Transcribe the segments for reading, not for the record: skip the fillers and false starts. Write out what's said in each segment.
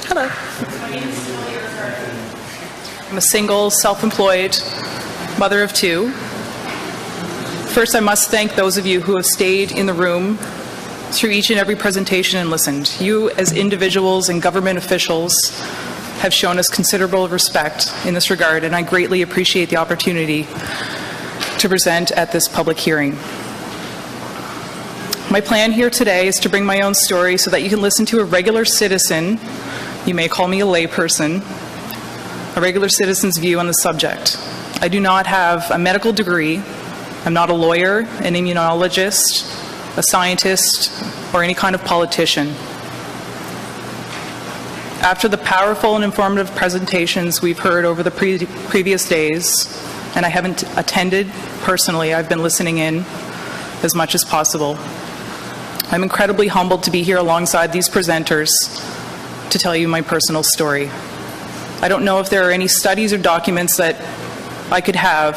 Hello. I'm a single, self-employed mother of two. First, I must thank those of you who have stayed in the room through each and every presentation and listened. You, as individuals and government officials, have shown us considerable respect in this regard, and I greatly appreciate the opportunity to present at this public hearing. My plan here today is to bring my own story so that you can listen to a regular citizen, you may call me a layperson, a regular citizen's view on the subject. I do not have a medical degree. I'm not a lawyer, an immunologist, a scientist, or any kind of politician. After the powerful and informative presentations we've heard over the previous days, and I haven't attended personally, I've been listening in as much as possible. I'm incredibly humbled to be here alongside these presenters to tell you my personal story. I don't know if there are any studies or documents that I could have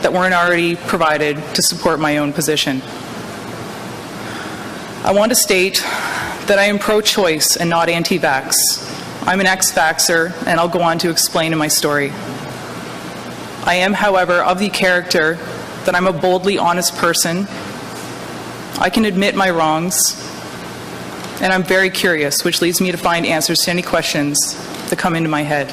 that weren't already provided to support my own position. I want to state that I am pro-choice and not anti-vax. I'm an ex-vaxxer, and I'll go on to explain in my story. I am, however, of the character that I'm a boldly honest person. I can admit my wrongs, and I'm very curious, which leads me to find answers to any questions that come into my head.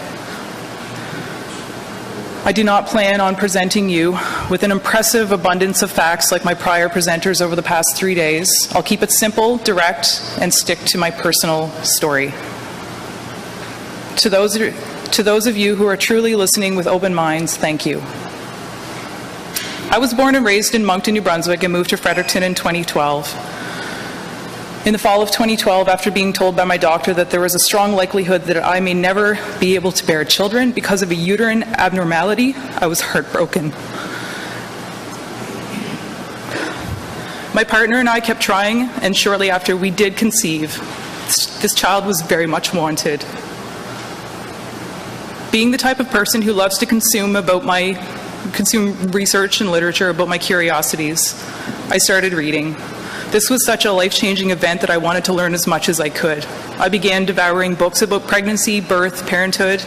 I do not plan on presenting you with an impressive abundance of facts like my prior presenters over the past 3 days. I'll keep it simple, direct, and stick to my personal story. To those of you who are truly listening with open minds, thank you. I was born and raised in Moncton, New Brunswick, and moved to Fredericton in 2012. In the fall of 2012, after being told by my doctor that there was a strong likelihood that I may never be able to bear children because of a uterine abnormality, I was heartbroken. My partner and I kept trying, and shortly after we did conceive. This child was very much wanted. Being the type of person who loves to consume research and literature about my curiosities, I started reading. This was such a life-changing event that I wanted to learn as much as I could. I began devouring books about pregnancy, birth, parenthood,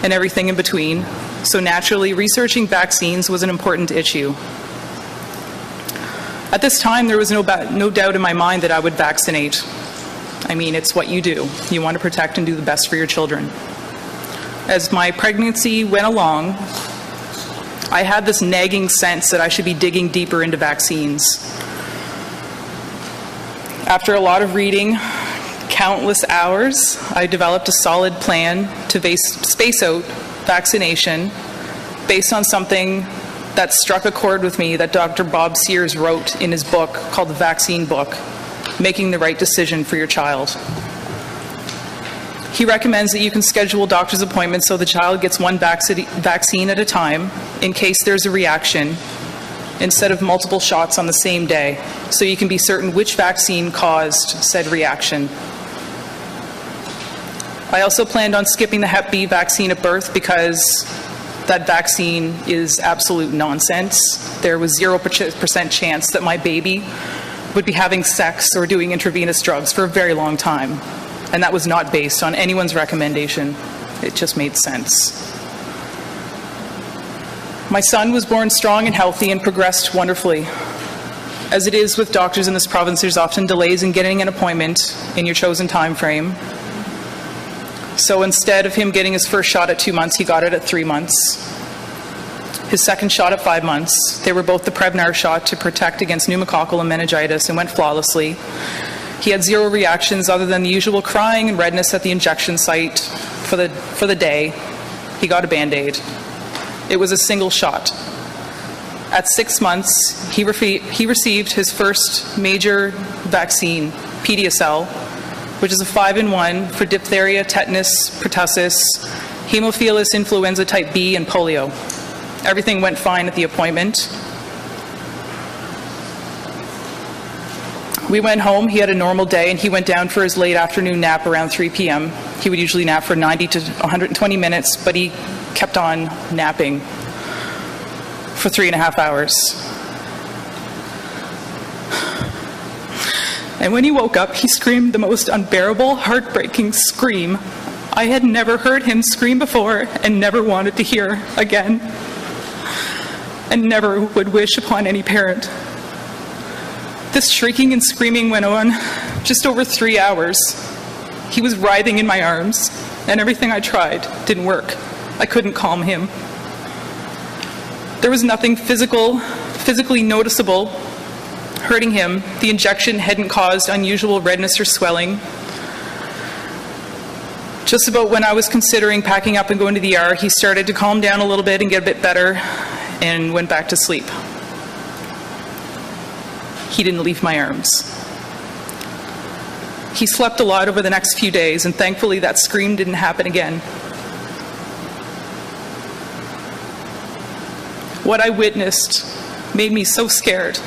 and everything in between. So naturally, researching vaccines was an important issue. At this time, there was no doubt in my mind that I would vaccinate. I mean, it's what you do. You want to protect and do the best for your children. As my pregnancy went along, I had this nagging sense that I should be digging deeper into vaccines. After a lot of reading, countless hours, I developed a solid plan to space out vaccination based on something that struck a chord with me that Dr. Bob Sears wrote in his book called The Vaccine Book, Making the Right Decision for Your Child. He recommends that you can schedule doctor's appointments so the child gets one vaccine at a time in case there's a reaction, instead of multiple shots on the same day, so you can be certain which vaccine caused said reaction. I also planned on skipping the Hep B vaccine at birth because that vaccine is absolute nonsense. There was 0% chance that my baby would be having sex or doing intravenous drugs for a very long time. And that was not based on anyone's recommendation. It just made sense. My son was born strong and healthy and progressed wonderfully. As it is with doctors in this province, there's often delays in getting an appointment in your chosen time frame. So instead of him getting his first shot at 2 months, he got it at 3 months. His second shot at 5 months. They were both the Prevnar shot to protect against pneumococcal and meningitis and went flawlessly. He had 0 reactions other than the usual crying and redness at the injection site for the day. He got a Band-Aid. It was a single shot. At 6 months, he received his first major vaccine, Pediasel, which is a 5-in-1 for diphtheria, tetanus, pertussis, Haemophilus influenza type B, and polio. Everything went fine at the appointment. We went home, he had a normal day, and he went down for his late afternoon nap around 3 p.m. He would usually nap for 90 to 120 minutes, but he kept on napping for 3.5 hours. And when he woke up, he screamed the most unbearable, heartbreaking scream. I had never heard him scream before and never wanted to hear again, and never would wish upon any parent. This shrieking and screaming went on just over 3 hours. He was writhing in my arms, and everything I tried didn't work. I couldn't calm him. There was nothing physically noticeable hurting him. The injection hadn't caused unusual redness or swelling. Just about when I was considering packing up and going to the ER, he started to calm down a little bit and get a bit better and went back to sleep. He didn't leave my arms. He slept a lot over the next few days, and thankfully that scream didn't happen again. What I witnessed made me so scared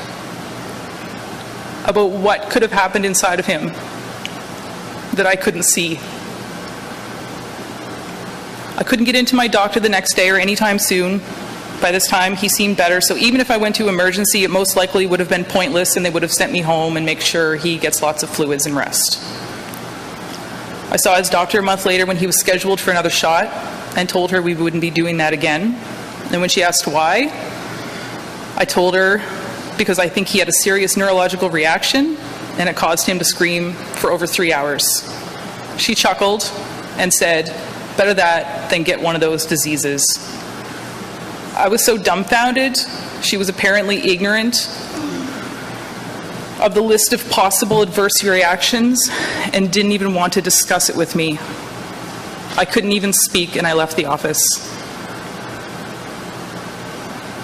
about what could have happened inside of him that I couldn't see. I couldn't get into my doctor the next day or anytime soon. By this time, he seemed better, so even if I went to emergency, it most likely would have been pointless, and they would have sent me home and make sure he gets lots of fluids and rest. I saw his doctor a month later when he was scheduled for another shot and told her we wouldn't be doing that again. And when she asked why, I told her because I think he had a serious neurological reaction and it caused him to scream for over 3 hours. She chuckled and said, "Better that than get one of those diseases." I was so dumbfounded. She was apparently ignorant of the list of possible adverse reactions and didn't even want to discuss it with me. I couldn't even speak, and I left the office.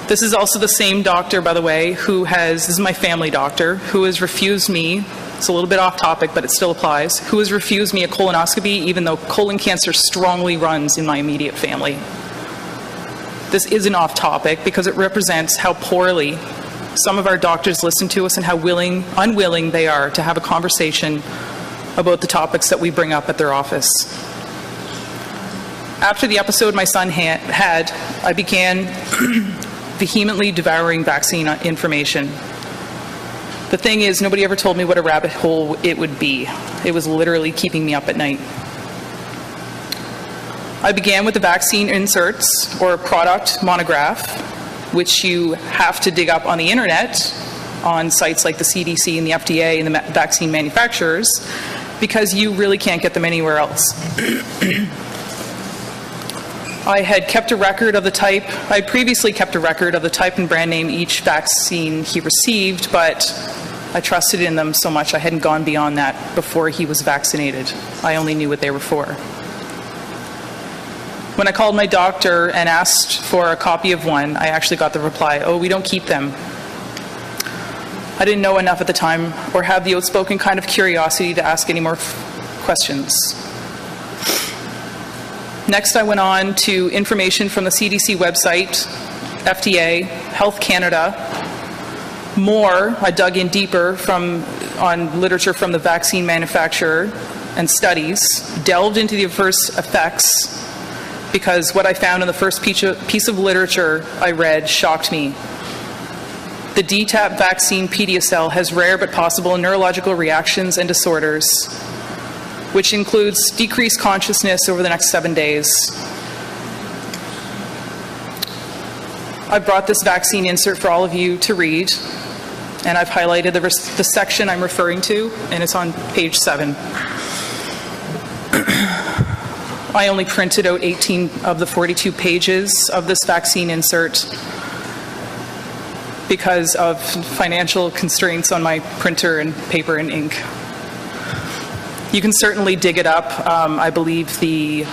This is also the same doctor, by the way, this is my family doctor, who has refused me, it's a little bit off topic, but it still applies, who has refused me a colonoscopy even though colon cancer strongly runs in my immediate family. This isn't off topic because it represents how poorly some of our doctors listen to us and how unwilling they are to have a conversation about the topics that we bring up at their office. After the episode my son had, I began vehemently devouring vaccine information. The thing is, nobody ever told me what a rabbit hole it would be. It was literally keeping me up at night. I began with the vaccine inserts, or product monograph, which you have to dig up on the internet on sites like the CDC and the FDA and the vaccine manufacturers, because you really can't get them anywhere else. I had kept a record of the type, I had previously kept a record of the type and brand name each vaccine he received, but I trusted in them so much I hadn't gone beyond that before he was vaccinated. I only knew what they were for. When I called my doctor and asked for a copy of one, I actually got the reply, "Oh, we don't keep them." I didn't know enough at the time or have the outspoken kind of curiosity to ask any more questions. Next, I went on to information from the CDC website, FDA, Health Canada. I dug in deeper on literature from the vaccine manufacturer and studies, delved into the adverse effects, because what I found in the first piece of literature I read shocked me. The DTaP vaccine PediaCell has rare but possible neurological reactions and disorders, which includes decreased consciousness over the next 7 days. I brought this vaccine insert for all of you to read, and I've highlighted the section I'm referring to, and it's on page 7. I only printed out 18 of the 42 pages of this vaccine insert because of financial constraints on my printer and paper and ink. You can certainly dig it up. I believe the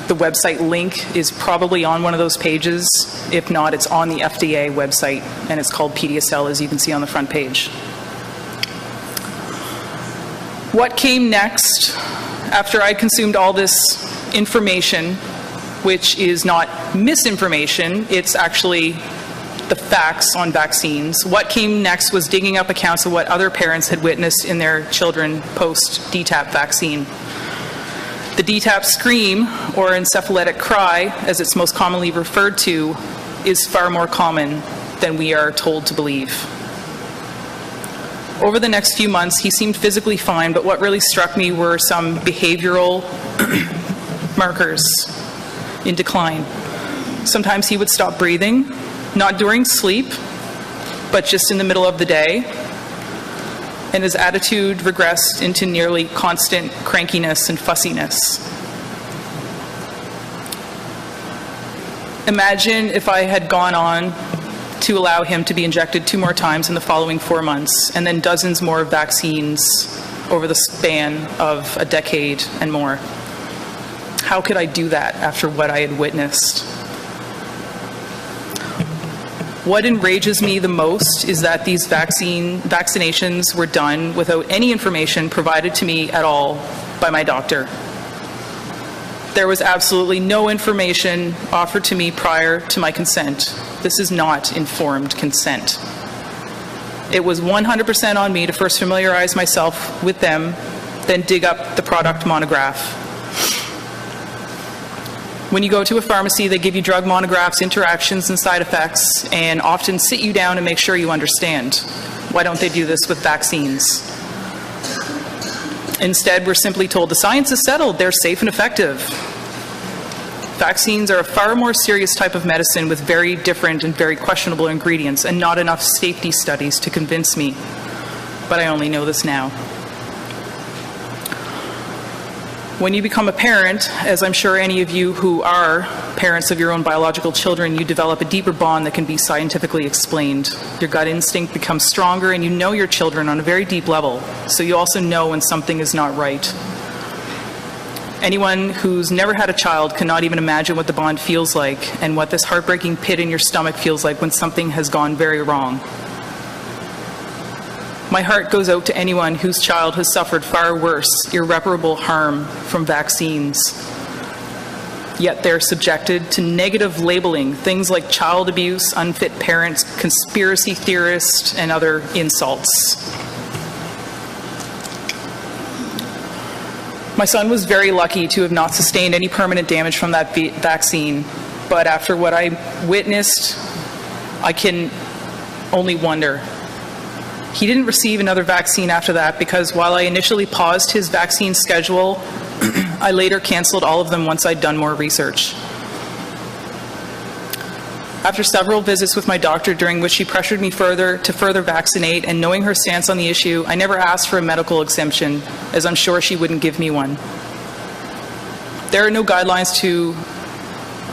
website link is probably on one of those pages. If not, it's on the FDA website, and it's called PediaCell, as you can see on the front page. What came next, after I consumed all this information, which is not misinformation, it's actually the facts on vaccines. What came next was digging up accounts of what other parents had witnessed in their children post-DTaP vaccine. The DTaP scream, or encephalitic cry, as it's most commonly referred to, is far more common than we are told to believe. Over the next few months, he seemed physically fine, but what really struck me were some behavioral markers in decline. Sometimes he would stop breathing, not during sleep, but just in the middle of the day, and his attitude regressed into nearly constant crankiness and fussiness. Imagine if I had gone on to allow him to be injected 2 more times in the following 4 months, and then dozens more vaccines over the span of a decade and more. How could I do that after what I had witnessed? What enrages me the most is that these vaccinations were done without any information provided to me at all by my doctor. There was absolutely no information offered to me prior to my consent. This is not informed consent. It was 100% on me to first familiarize myself with them, then dig up the product monograph. When you go to a pharmacy, they give you drug monographs, interactions, and side effects, and often sit you down and make sure you understand. Why don't they do this with vaccines? Instead, we're simply told the science is settled, they're safe and effective. Vaccines are a far more serious type of medicine with very different and very questionable ingredients, and not enough safety studies to convince me. But I only know this now. When you become a parent, as I'm sure any of you who are parents of your own biological children, you develop a deeper bond that can be scientifically explained. Your gut instinct becomes stronger, and you know your children on a very deep level, so you also know when something is not right. Anyone who's never had a child cannot even imagine what the bond feels like and what this heartbreaking pit in your stomach feels like when something has gone very wrong. My heart goes out to anyone whose child has suffered far worse, irreparable harm from vaccines. Yet they're subjected to negative labeling, things like child abuse, unfit parents, conspiracy theorists, and other insults. My son was very lucky to have not sustained any permanent damage from that vaccine, but after what I witnessed, I can only wonder. He didn't receive another vaccine after that because while I initially paused his vaccine schedule, I later canceled all of them once I'd done more research. After several visits with my doctor during which she pressured me to further vaccinate, and knowing her stance on the issue, I never asked for a medical exemption, as I'm sure she wouldn't give me one. There are no guidelines to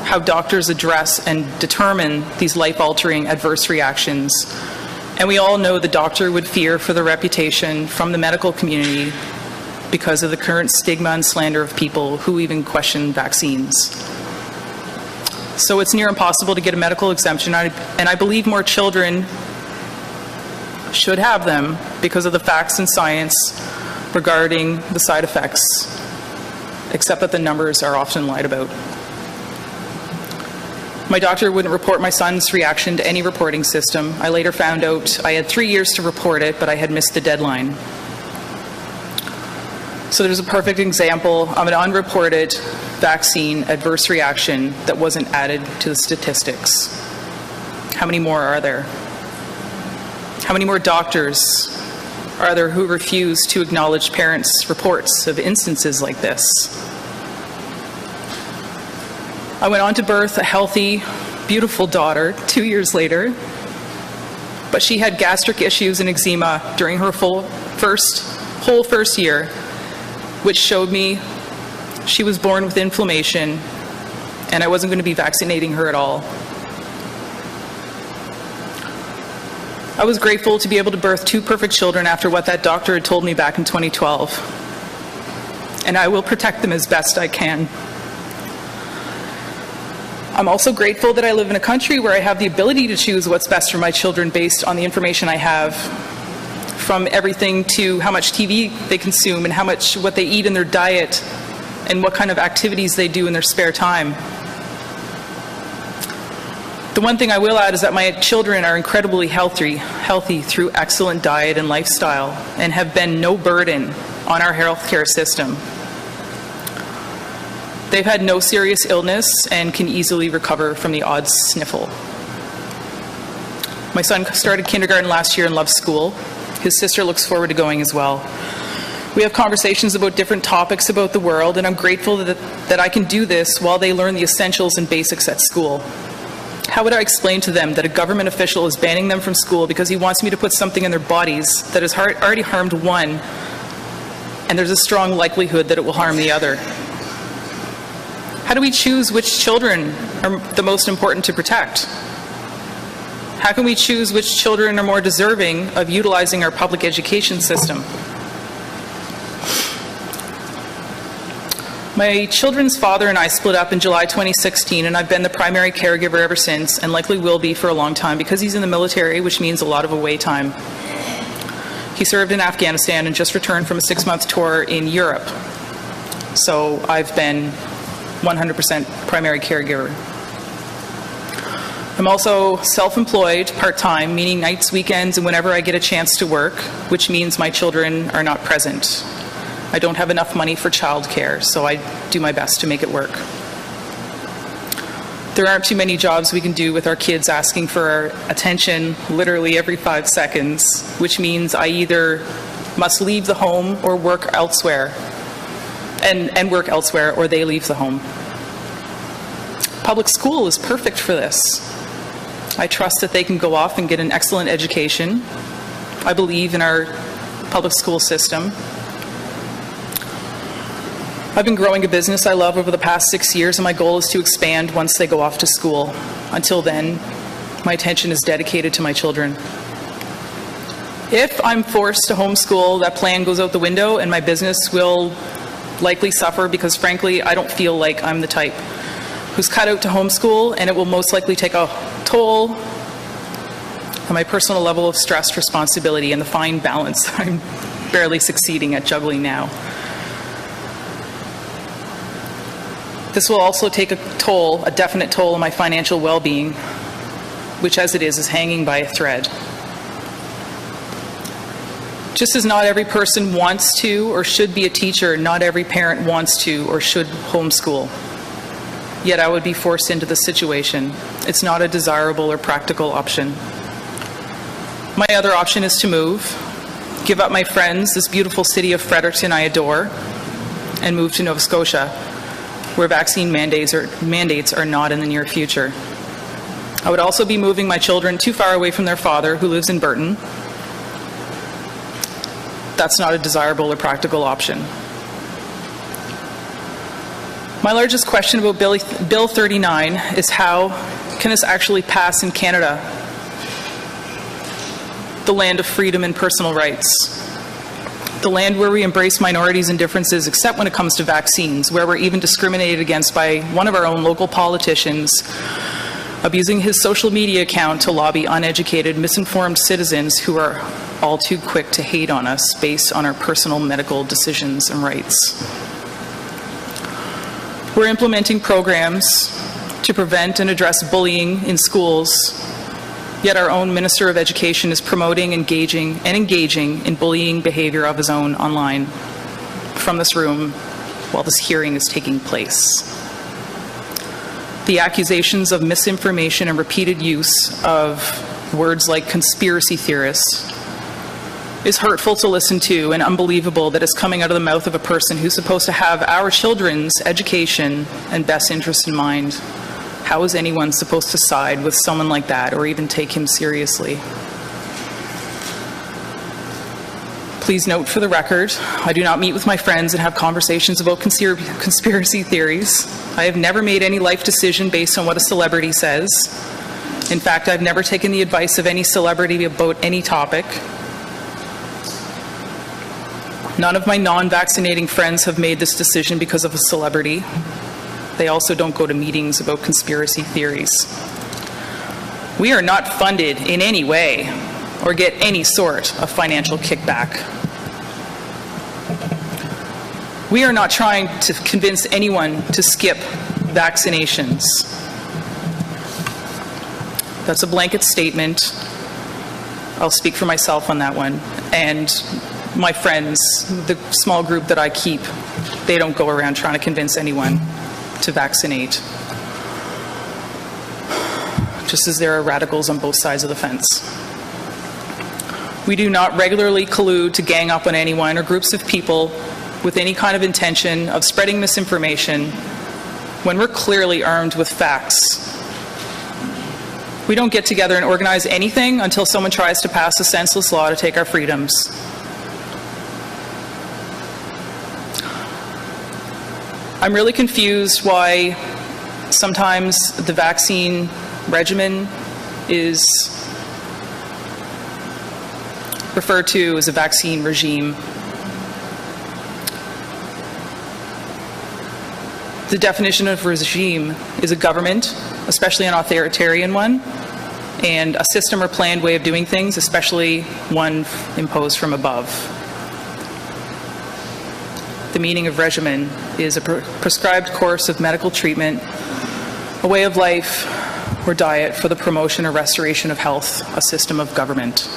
how doctors address and determine these life-altering adverse reactions. And we all know the doctor would fear for the reputation from the medical community because of the current stigma and slander of people who even question vaccines. So it's near impossible to get a medical exemption, and I believe more children should have them because of the facts and science regarding the side effects, except that the numbers are often lied about. My doctor wouldn't report my son's reaction to any reporting system. I later found out I had 3 years to report it, but I had missed the deadline. So there's a perfect example of an unreported vaccine adverse reaction that wasn't added to the statistics. How many more are there? How many more doctors are there who refuse to acknowledge parents' reports of instances like this? I went on to birth a healthy, beautiful daughter 2 years later, but she had gastric issues and eczema during her whole first year, which showed me she was born with inflammation, and I wasn't going to be vaccinating her at all. I was grateful to be able to birth 2 perfect children after what that doctor had told me back in 2012, and I will protect them as best I can. I'm also grateful that I live in a country where I have the ability to choose what's best for my children based on the information I have, from everything to how much TV they consume and what they eat in their diet and what kind of activities they do in their spare time. The one thing I will add is that my children are incredibly healthy through excellent diet and lifestyle, and have been no burden on our healthcare system. They've had no serious illness and can easily recover from the odd sniffle. My son started kindergarten last year and loves school. His sister looks forward to going as well. We have conversations about different topics about the world, and I'm grateful that I can do this while they learn the essentials and basics at school. How would I explain to them that a government official is banning them from school because he wants me to put something in their bodies that has already harmed one, and there's a strong likelihood that it will harm the other? How do we choose which children are the most important to protect? How can we choose which children are more deserving of utilizing our public education system? My children's father and I split up in July 2016, and I've been the primary caregiver ever since, and likely will be for a long time because he's in the military, which means a lot of away time. He served in Afghanistan and just returned from a 6-month tour in Europe. So I've been 100% primary caregiver. I'm also self-employed, part-time, meaning nights, weekends, and whenever I get a chance to work, which means my children are not present. I don't have enough money for childcare, so I do my best to make it work. There aren't too many jobs we can do with our kids asking for our attention literally every 5 seconds, which means I either must leave the home or work elsewhere, and work elsewhere, or they leave the home. Public school is perfect for this. I trust that they can go off and get an excellent education. I believe in our public school system. I've been growing a business I love over the past 6 years, and my goal is to expand once they go off to school. Until then, my attention is dedicated to my children. If I'm forced to homeschool, that plan goes out the window and my business will likely suffer because, frankly, I don't feel like I'm the type who's cut out to homeschool, and it will most likely take a toll on my personal level of stress, responsibility, and the fine balance I'm barely succeeding at juggling now. This will also take a toll, a definite toll on my financial well-being, which as it is hanging by a thread. Just as not every person wants to or should be a teacher, not every parent wants to or should homeschool. Yet I would be forced into this situation. It's not a desirable or practical option. My other option is to move, give up my friends, this beautiful city of Fredericton I adore, and move to Nova Scotia, where vaccine mandates are not in the near future. I would also be moving my children too far away from their father, who lives in Burton. That's not a desirable or practical option. My largest question about Bill 39 is how can this actually pass in Canada, the land of freedom and personal rights? The land where we embrace minorities and differences except when it comes to vaccines, where we're even discriminated against by one of our own local politicians abusing his social media account to lobby uneducated, misinformed citizens who are all too quick to hate on us based on our personal medical decisions and rights. We're implementing programs to prevent and address bullying in schools, yet our own Minister of Education is promoting, engaging in bullying behavior of his own online from this room while this hearing is taking place. The accusations of misinformation and repeated use of words like conspiracy theorists is hurtful to listen to and unbelievable that it's coming out of the mouth of a person who's supposed to have our children's education and best interest in mind. How is anyone supposed to side with someone like that or even take him seriously? Please note for the record, I do not meet with my friends and have conversations about conspiracy theories. I have never made any life decision based on what a celebrity says. In fact, I've never taken the advice of any celebrity about any topic. None of my non-vaccinating friends have made this decision because of a celebrity. They also don't go to meetings about conspiracy theories. We are not funded in any way or get any sort of financial kickback. We are not trying to convince anyone to skip vaccinations. That's a blanket statement. I'll speak for myself on that one. And my friends, the small group that I keep, they don't go around trying to convince anyone to vaccinate. Just as there are radicals on both sides of the fence. We do not regularly collude to gang up on anyone or groups of people with any kind of intention of spreading misinformation when we're clearly armed with facts. We don't get together and organize anything until someone tries to pass a senseless law to take our freedoms. I'm really confused why sometimes the vaccine regimen is referred to as a vaccine regime. The definition of regime is a government, especially an authoritarian one, and a system or planned way of doing things, especially one imposed from above. The meaning of regimen is a prescribed course of medical treatment, a way of life or diet for the promotion or restoration of health, a system of government.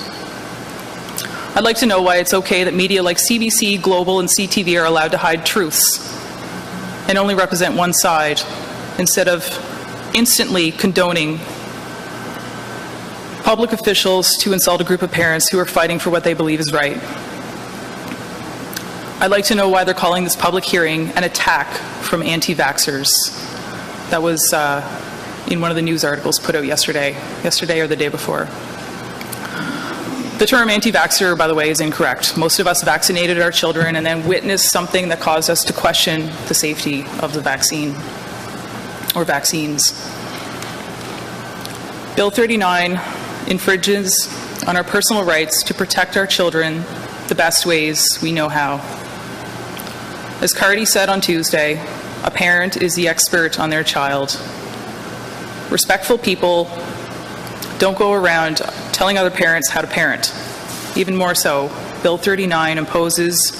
I'd like to know why it's okay that media like CBC, Global, and CTV are allowed to hide truths and only represent one side, instead of instantly condoning public officials to insult a group of parents who are fighting for what they believe is right. I'd like to know why they're calling this public hearing an attack from anti-vaxxers. That was in one of the news articles put out yesterday or the day before. The term anti-vaxxer, by the way, is incorrect. Most of us vaccinated our children and then witnessed something that caused us to question the safety of the vaccine or vaccines. Bill 39 infringes on our personal rights to protect our children the best ways we know how. As Cardi said on Tuesday, a parent is the expert on their child. Respectful people don't go around telling other parents how to parent. Even more so, Bill 39 imposes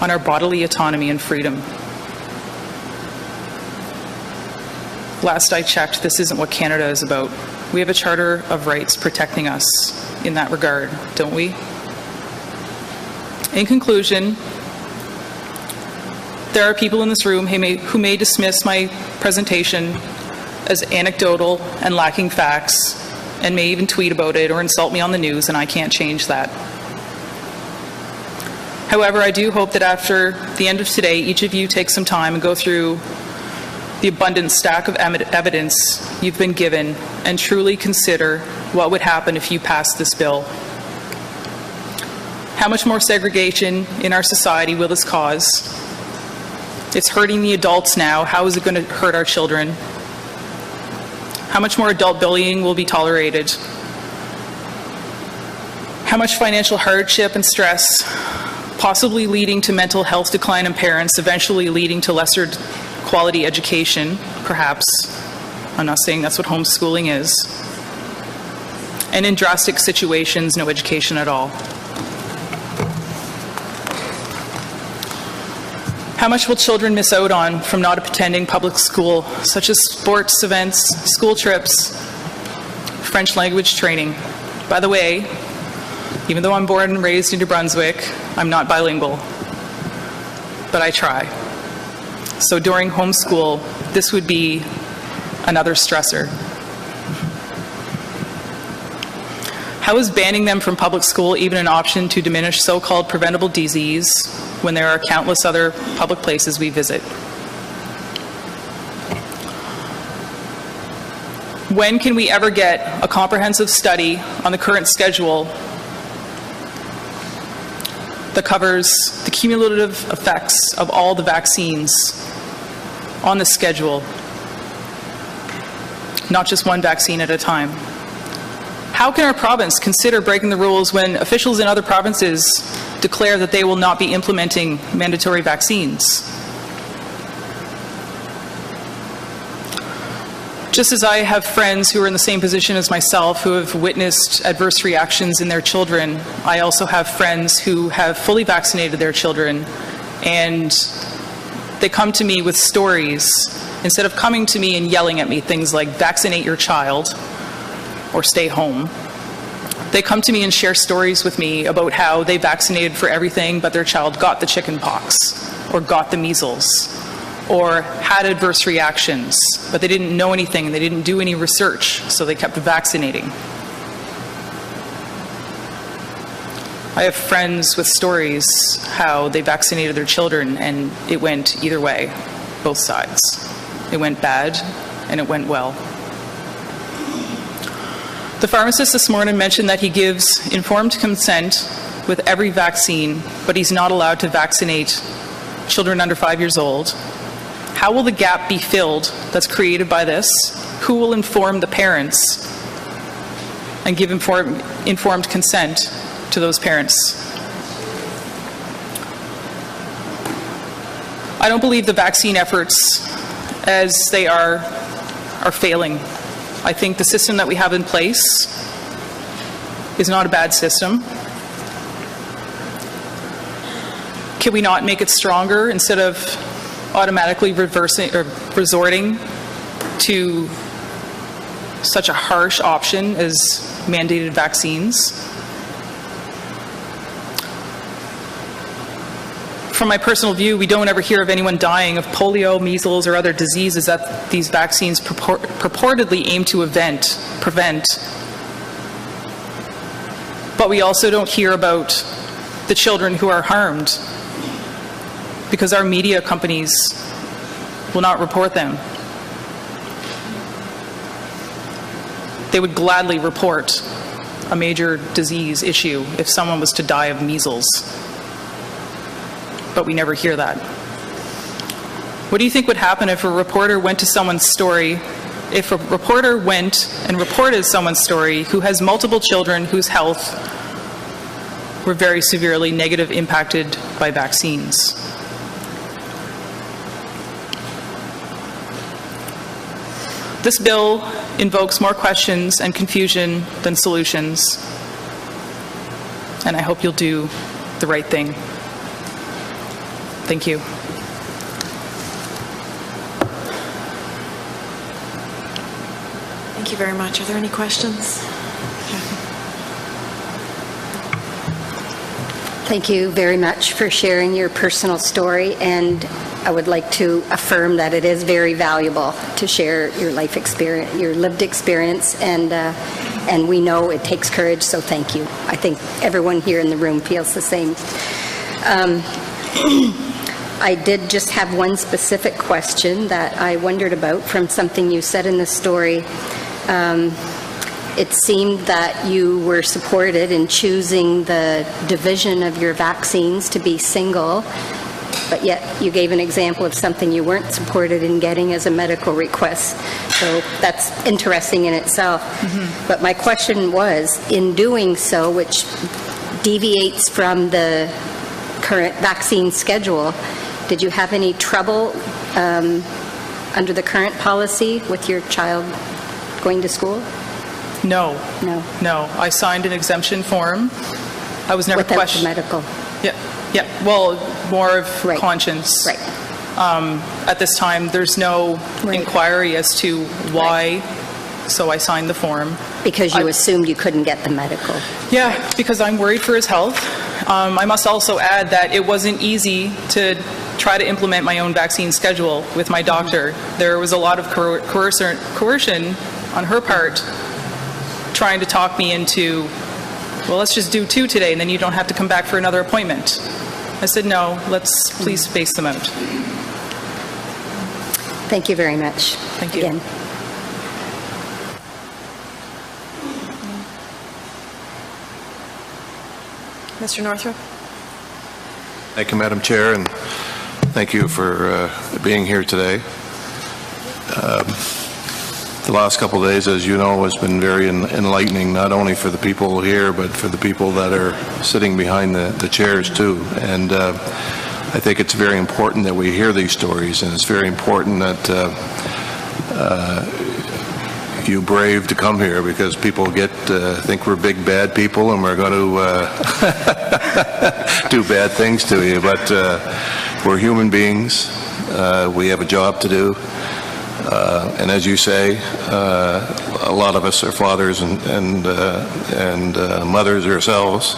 on our bodily autonomy and freedom. Last I checked, this isn't what Canada is about. We have a Charter of Rights protecting us in that regard, don't we? In conclusion, there are people in this room who may dismiss my presentation as anecdotal and lacking facts, and may even tweet about it or insult me on the news, and I can't change that. However, I do hope that after the end of today, each of you take some time and go through the abundant stack of evidence you've been given and truly consider what would happen if you passed this bill. How much more segregation in our society will this cause? It's hurting the adults now. How is it going to hurt our children? How much more adult bullying will be tolerated? How much financial hardship and stress, possibly leading to mental health decline in parents, eventually leading to lesser quality education, perhaps. I'm not saying that's what homeschooling is. And in drastic situations, no education at all. How much will children miss out on from not attending public school, such as sports events, school trips, French language training? By the way, even though I'm born and raised in New Brunswick, I'm not bilingual, but I try. So during homeschool, this would be another stressor. How is banning them from public school even an option to diminish so-called preventable disease when there are countless other public places we visit? When can we ever get a comprehensive study on the current schedule that covers the cumulative effects of all the vaccines on the schedule, not just one vaccine at a time? How can our province consider breaking the rules when officials in other provinces declare that they will not be implementing mandatory vaccines? Just as I have friends who are in the same position as myself who have witnessed adverse reactions in their children, I also have friends who have fully vaccinated their children, and they come to me with stories instead of coming to me and yelling at me things like vaccinate your child or stay home. They come to me and share stories with me about how they vaccinated for everything but their child got the chicken pox or got the measles or had adverse reactions, but they didn't know anything and they didn't do any research, so they kept vaccinating. I have friends with stories how they vaccinated their children and it went either way, both sides. It went bad and it went well. The pharmacist this morning mentioned that he gives informed consent with every vaccine, but he's not allowed to vaccinate children under 5 years old. How will the gap be filled that's created by this? Who will inform the parents and give informed consent to those parents? I don't believe the vaccine efforts as they are failing. I think the system that we have in place is not a bad system. Can we not make it stronger instead of automatically resorting to such a harsh option as mandated vaccines? From my personal view, we don't ever hear of anyone dying of polio, measles, or other diseases that these vaccines purportedly aim to prevent. But we also don't hear about the children who are harmed because our media companies will not report them. They would gladly report a major disease issue if someone was to die of measles. But we never hear that. What do you think would happen if a reporter went to someone's story, if a reporter went and reported someone's story who has multiple children whose health were very severely negative impacted by vaccines? This bill invokes more questions and confusion than solutions, and I hope you'll do the right thing. Thank you. Thank you very much. Are there any questions? Thank you very much for sharing your personal story, and I would like to affirm that it is very valuable to share your life experience, your lived experience, and we know it takes courage, so thank you. I think everyone here in the room feels the same. I did just have one specific question that I wondered about from something you said in the story. It seemed that you were supported in choosing the division of your vaccines to be single, but yet you gave an example of something you weren't supported in getting as a medical request. So that's interesting in itself. Mm-hmm. But my question was, in doing so, which deviates from the current vaccine schedule, did you have any trouble under the current policy with your child going to school? No. No. No. I signed an exemption form. I was never questioned. Without the medical? Yeah. Well, more of right. conscience. Right. At this time, there's no right. inquiry as to why, right. So I signed the form. Because you assumed you couldn't get the medical? Yeah, because I'm worried for his health. I must also add that it wasn't easy to try to implement my own vaccine schedule with my doctor. Mm-hmm. There was a lot of coercion on her part trying to talk me into, well, let's just do 2 today and then you don't have to come back for another appointment. I said, no, let's please space them out. Thank you very much. Thank you. Again. Mr. Northrup? Thank you, Madam Chair, and thank you for being here today. The last couple of days, as you know, has been very enlightening, not only for the people here, but for the people that are sitting behind the chairs, too. And I think it's very important that we hear these stories, and it's very important that you brave to come here, because people think we're big bad people and we're going to do bad things to you. But we're human beings. We have a job to do. And as you say, a lot of us are fathers and mothers ourselves,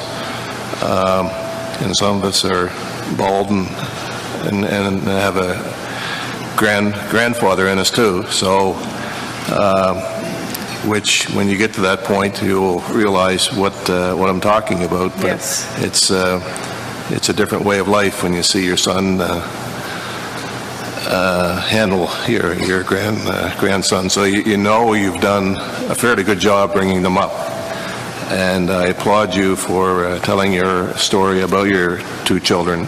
and some of us are bald and have a grandfather in us too. So which, when you get to that point, you'll realize what I'm talking about. But Yes. it's a different way of life when you see your son handle your grandson. So you know you've done a fairly good job bringing them up. And I applaud you for telling your story about your two children.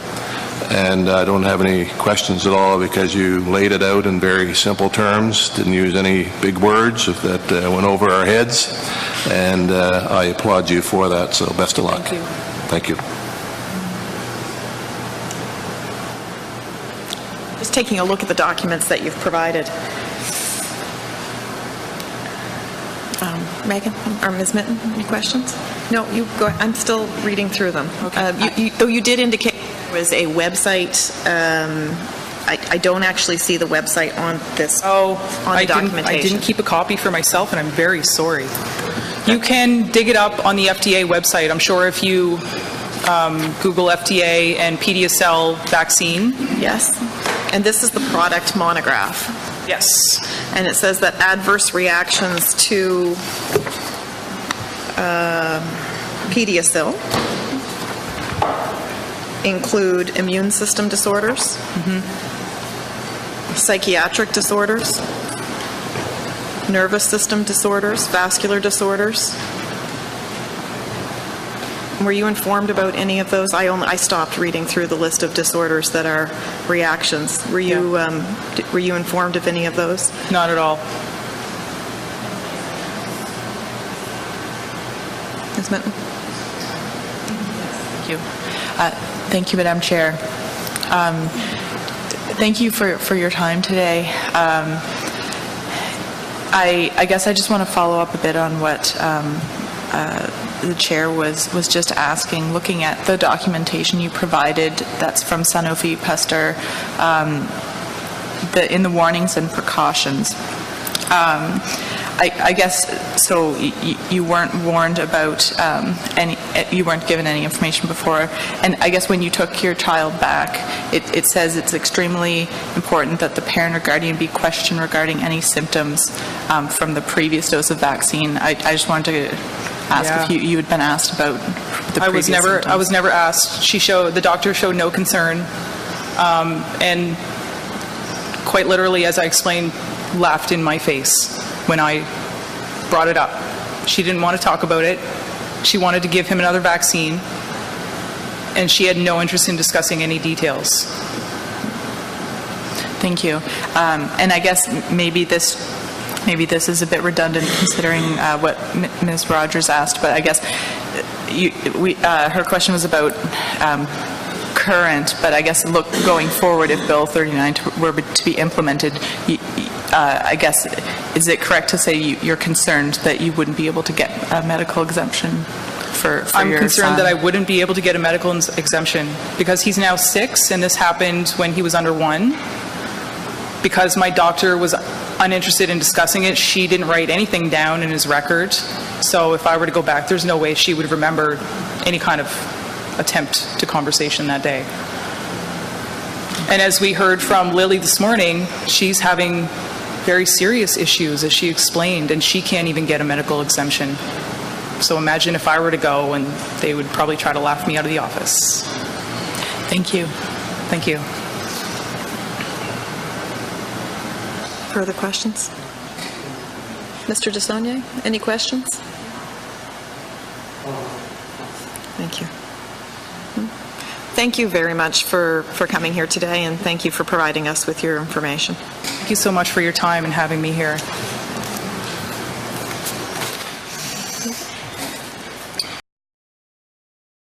And I don't have any questions at all because you laid it out in very simple terms, didn't use any big words that went over our heads. And I applaud you for that, so best of luck. Thank you. Thank you. Just taking a look at the documents that you've provided. Megan or Ms. Mitten, any questions? No, you go. I'm still reading through them. Okay. Though you did indicate there was a website. I don't actually see the website on this. On the documentation. I didn't keep a copy for myself, and I'm very sorry. You can dig it up on the FDA website. I'm sure if you Google FDA and PediaCell vaccine. Yes. And this is the product monograph. Yes. And it says that adverse reactions to PediaCell include immune system disorders, psychiatric disorders, nervous system disorders, vascular disorders. Were you informed about any of those? I stopped reading through the list of disorders that are reactions. Were you were you informed of any of those? Not at all. Ms. Minton? Thank you. Thank you, Madam Chair. Thank you for your time today. I guess I just want to follow up a bit on what the chair was just asking, looking at the documentation you provided that's from Sanofi Pasteur, in the warnings and precautions. I guess, so you weren't warned about you weren't given any information before, and I guess when you took your child back, it says it's extremely important that the parent or guardian be questioned regarding any symptoms from the previous dose of vaccine. I just wanted to ask if you had been asked about the previous symptoms. I was never asked. The doctor showed no concern, and quite literally, as I explained, laughed in my face when I brought it up. She didn't want to talk about it. She wanted to give him another vaccine, and she had no interest in discussing any details. Thank you. And I guess maybe this is a bit redundant considering what Ms. Rogers asked, but I guess her question was about current, but I guess going forward, if Bill 39 were to be implemented, I guess, is it correct to say you're concerned that you wouldn't be able to get a medical exemption for your son? I'm concerned that I wouldn't be able to get a medical exemption because he's now 6, and this happened when he was under 1. Because my doctor was uninterested in discussing it, she didn't write anything down in his record. So if I were to go back, there's no way she would remember any kind of attempt to conversation that day. And as we heard from Lily this morning, she's having very serious issues, as she explained, and she can't even get a medical exemption. So imagine if I were to go, and they would probably try to laugh me out of the office. Thank you. Thank you. Further questions? Mr. Desaulniers, any questions? Thank you. Thank you very much for coming here today, and thank you for providing us with your information. Thank you so much for your time and having me here.